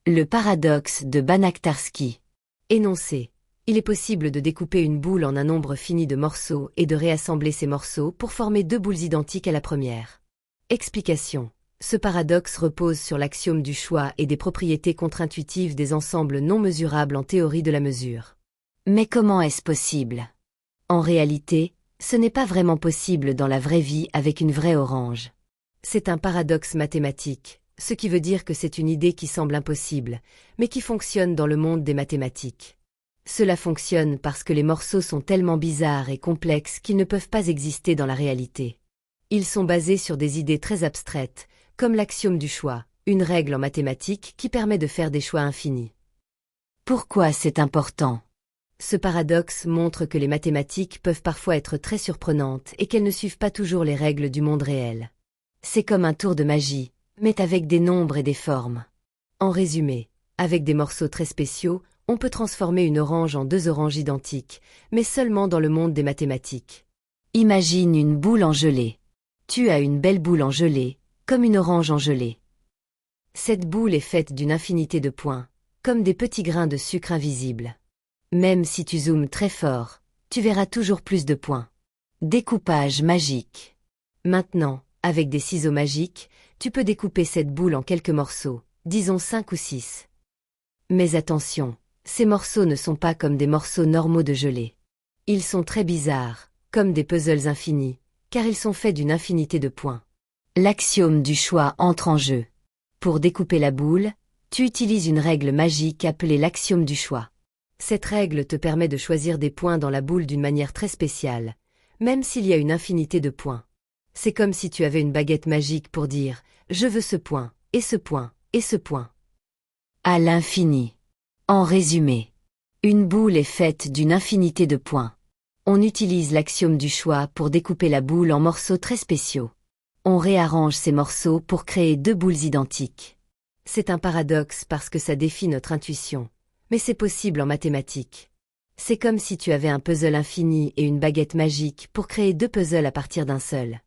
Le paradoxe de Banach-Tarski. Énoncé. Il est possible de découper une boule en un nombre fini de morceaux et de réassembler ces morceaux pour former deux boules identiques à la première. Explication. Ce paradoxe repose sur l'axiome du choix et des propriétés contre-intuitives des ensembles non mesurables en théorie de la mesure. Mais comment est-ce possible? En réalité, ce n'est pas vraiment possible dans la vraie vie avec une vraie orange. C'est un paradoxe mathématique, ce qui veut dire que c'est une idée qui semble impossible, mais qui fonctionne dans le monde des mathématiques. Cela fonctionne parce que les morceaux sont tellement bizarres et complexes qu'ils ne peuvent pas exister dans la réalité. Ils sont basés sur des idées très abstraites, comme l'axiome du choix, une règle en mathématiques qui permet de faire des choix infinis. Pourquoi c'est important? Ce paradoxe montre que les mathématiques peuvent parfois être très surprenantes et qu'elles ne suivent pas toujours les règles du monde réel. C'est comme un tour de magie, mais avec des nombres et des formes. En résumé, avec des morceaux très spéciaux, on peut transformer une orange en deux oranges identiques, mais seulement dans le monde des mathématiques. Imagine une boule en gelée. Tu as une belle boule en gelée, comme une orange en gelée. Cette boule est faite d'une infinité de points, comme des petits grains de sucre invisibles. Même si tu zoomes très fort, tu verras toujours plus de points. Découpage magique. Maintenant, avec des ciseaux magiques, tu peux découper cette boule en quelques morceaux, disons 5 ou 6. Mais attention, ces morceaux ne sont pas comme des morceaux normaux de gelée. Ils sont très bizarres, comme des puzzles infinis, car ils sont faits d'une infinité de points. L'axiome du choix entre en jeu. Pour découper la boule, tu utilises une règle magique appelée l'axiome du choix. Cette règle te permet de choisir des points dans la boule d'une manière très spéciale, même s'il y a une infinité de points. C'est comme si tu avais une baguette magique pour dire « je veux ce point, et ce point, et ce point ». À l'infini. En résumé, une boule est faite d'une infinité de points. On utilise l'axiome du choix pour découper la boule en morceaux très spéciaux. On réarrange ces morceaux pour créer deux boules identiques. C'est un paradoxe parce que ça défie notre intuition. Mais c'est possible en mathématiques. C'est comme si tu avais un puzzle infini et une baguette magique pour créer deux puzzles à partir d'un seul.